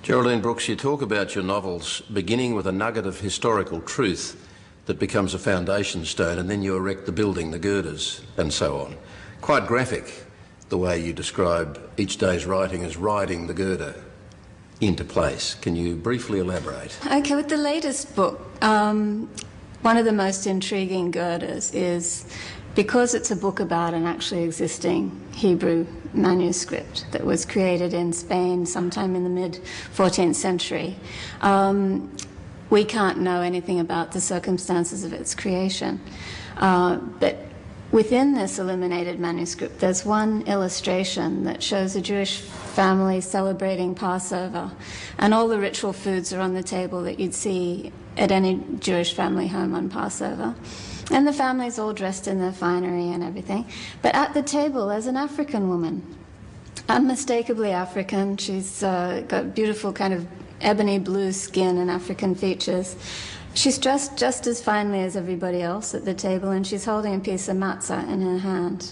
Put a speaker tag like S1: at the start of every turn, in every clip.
S1: Geraldine Brooks, you talk about your novels beginning with a nugget of historical truth that becomes a foundation stone, and then you erect the building, the girders, and so on. Quite graphic, the way you describe each day's writing as riding the girder into place. Can you briefly elaborate?
S2: Okay, with the latest book, one of the most intriguing girders is because it's a book about an actually existing Hebrew manuscript that was created in Spain sometime in the mid-14th century. We can't know anything about the circumstances of its creation. But within this illuminated manuscript, there's one illustration that shows a Jewish family celebrating Passover, and all the ritual foods are on the table that you'd see at any Jewish family home on Passover. And the family's all dressed in their finery and everything. But at the table, there's an African woman, unmistakably African. She's got beautiful kind of ebony blue skin and African features. She's dressed just as finely as everybody else at the table, and she's holding a piece of matzah in her hand.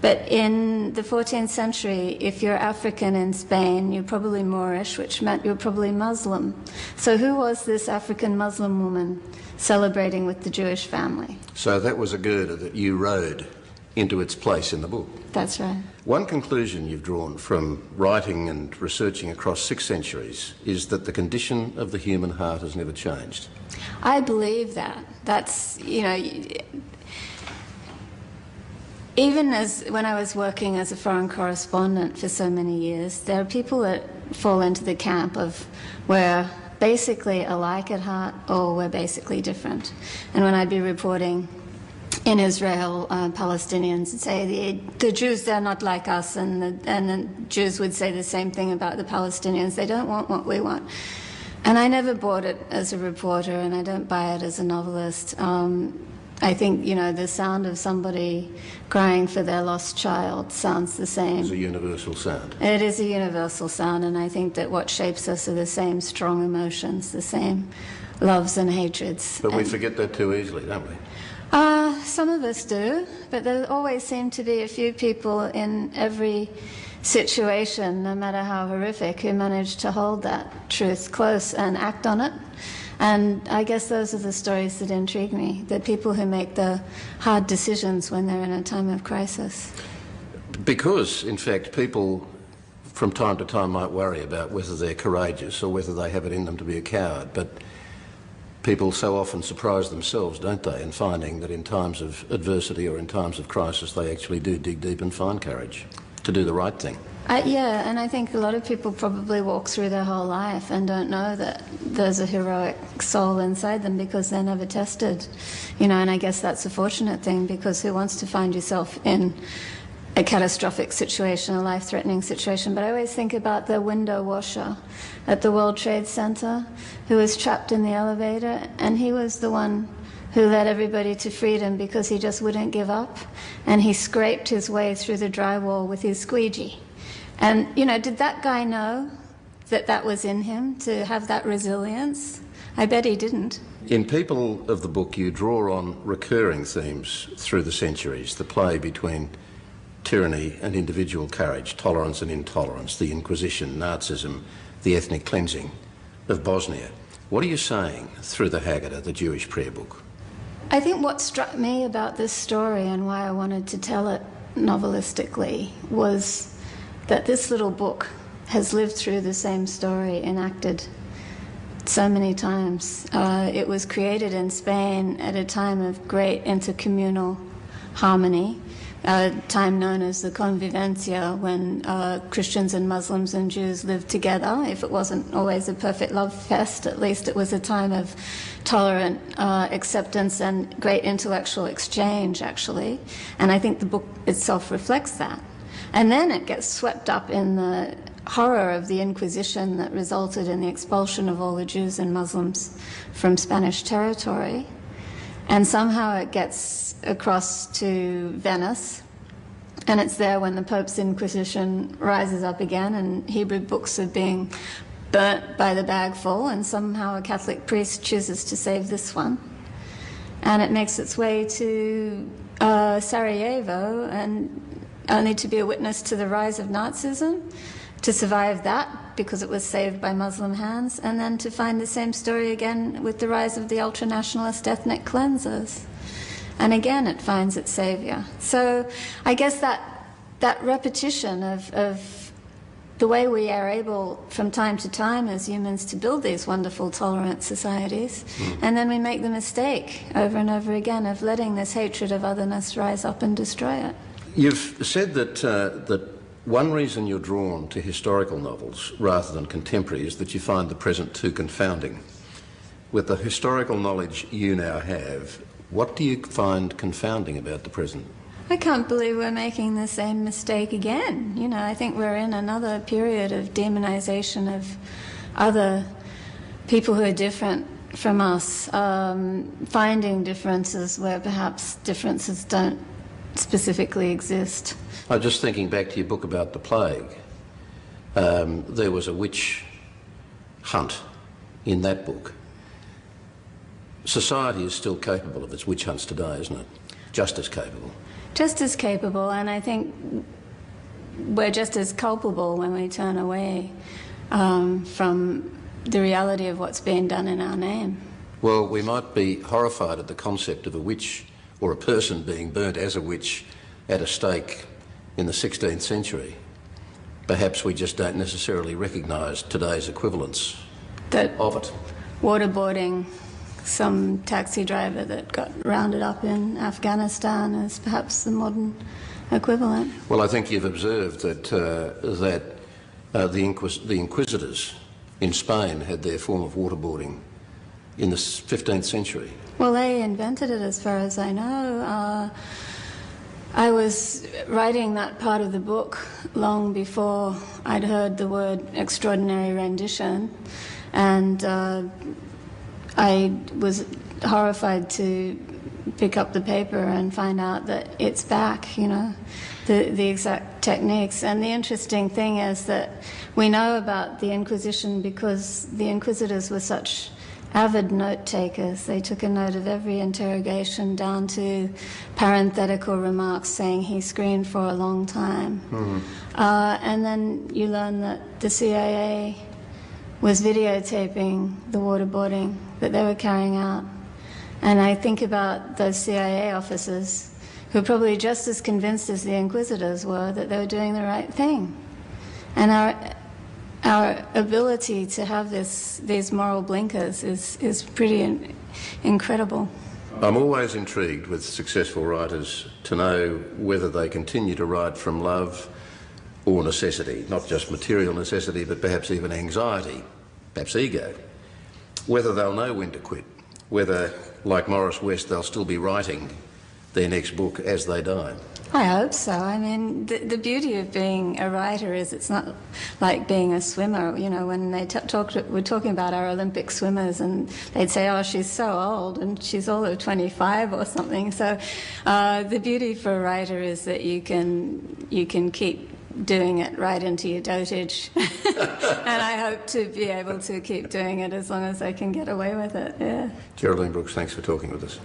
S2: But in the 14th century, if you're African in Spain, you're probably Moorish, which meant you're probably Muslim. So who was this African Muslim woman celebrating with the Jewish family?
S1: So that was a girder that you rode into its place in the book.
S2: That's right. One
S1: conclusion you've drawn from writing and researching across 6 centuries is that the condition of the human heart has never changed.
S2: I believe that. That's, even as when I was working as a foreign correspondent for so many years, there are people that fall into the camp of we're basically alike at heart or we're basically different. And when I'd be reporting in Israel, Palestinians would say the Jews, they're not like us, and the Jews would say the same thing about the Palestinians. They don't want what we want. And I never bought it as a reporter, and I don't buy it as a novelist. I think, the sound of somebody crying for their lost child sounds the same.
S1: It's a universal sound.
S2: It is a universal sound, and I think that what shapes us are the same strong emotions, the same loves and hatreds.
S1: But we forget that too easily, don't we?
S2: Some of us do, but there always seem to be a few people in every situation, no matter how horrific, who manage to hold that truth close and act on it. And I guess those are the stories that intrigue me, the people who make the hard decisions when they're in a time of crisis.
S1: Because, in fact, people from time to time might worry about whether they're courageous or whether they have it in them to be a coward, but people so often surprise themselves, don't they, in finding that in times of adversity or in times of crisis they actually do dig deep and find courage to do the right thing.
S2: Yeah, and I think a lot of people probably walk through their whole life and don't know that there's a heroic soul inside them because they're never tested. And I guess that's a fortunate thing, because who wants to find yourself in a catastrophic situation, a life-threatening situation? But I always think about the window washer at the World Trade Center who was trapped in the elevator, and he was the one who led everybody to freedom because he just wouldn't give up, and he scraped his way through the drywall with his squeegee. And, did that guy know that that was in him, to have that resilience? I bet he didn't.
S1: In People of the book, you draw on recurring themes through the centuries, the play between tyranny and individual courage, tolerance and intolerance, the Inquisition, Nazism, the ethnic cleansing of Bosnia. What are you saying through the Haggadah, the Jewish prayer book?
S2: I think what struck me about this story and why I wanted to tell it novelistically was that this little book has lived through the same story enacted so many times. It was created in Spain at a time of great intercommunal harmony, a time known as the convivencia, when Christians and Muslims and Jews lived together. If it wasn't always a perfect love fest, at least it was a time of tolerant acceptance and great intellectual exchange, actually. And I think the book itself reflects that. And then it gets swept up in the horror of the Inquisition that resulted in the expulsion of all the Jews and Muslims from Spanish territory. And somehow it gets across to Venice, and it's there when the Pope's Inquisition rises up again, and Hebrew books are being burnt by the bagful, and somehow a Catholic priest chooses to save this one. And it makes its way to Sarajevo, and only to be a witness to the rise of Nazism, to survive that because it was saved by Muslim hands, and then to find the same story again with the rise of the ultra-nationalist ethnic cleansers. And again, it finds its saviour. So I guess that repetition of the way we are able from time to time as humans to build these wonderful tolerant societies, and then we make the mistake over and over again of letting this hatred of otherness rise up and destroy it.
S1: You've said that one reason you're drawn to historical novels rather than contemporary is that you find the present too confounding. With the historical knowledge you now have, what do you find confounding about the present?
S2: I can't believe we're making the same mistake again. You know, I think we're in another period of demonization of other people who are different from us, finding differences where perhaps differences don't specifically exist.
S1: I'm just thinking back to your book about the plague. There was a witch hunt in that book. Society is still capable of its witch hunts today, isn't it? Just as capable.
S2: Just as capable, and I think we're just as culpable when we turn away from the reality of what's being done in our name.
S1: Well, we might be horrified at the concept of a witch or a person being burnt as a witch at a stake in the 16th century. Perhaps we just don't necessarily recognise today's equivalence of it.
S2: Waterboarding some taxi driver that got rounded up in Afghanistan is perhaps the modern equivalent.
S1: Well, I think you've observed that the Inquisitors in Spain had their form of waterboarding in the 15th century.
S2: Well, they invented it as far as I know. I was writing that part of the book long before I'd heard the word extraordinary rendition, and I was horrified to pick up the paper and find out that it's back, you know, the exact techniques. And the interesting thing is that we know about the Inquisition because the Inquisitors were such avid note takers. They took a note of every interrogation down to parenthetical remarks saying he screamed for a long time. And then you learn that the CIA was videotaping the waterboarding that they were carrying out. And I think about those CIA officers who were probably just as convinced as the Inquisitors were that they were doing the right thing. And our ability to have these moral blinkers is pretty incredible.
S1: I'm always intrigued with successful writers to know whether they continue to write from love or necessity, not just material necessity, but perhaps even anxiety, perhaps ego. Whether they'll know when to quit, whether, like Morris West, they'll still be writing their next book as they die.
S2: I hope so. I mean, the beauty of being a writer is it's not like being a swimmer. You know, when they we're talking about our Olympic swimmers, and they'd say, oh, she's so old, and she's all of 25 or something. So the beauty for a writer is that you can keep doing it right into your dotage. And I hope to be able to keep doing it as long as I can get away with it, yeah.
S1: Geraldine Brooks, thanks for talking with us.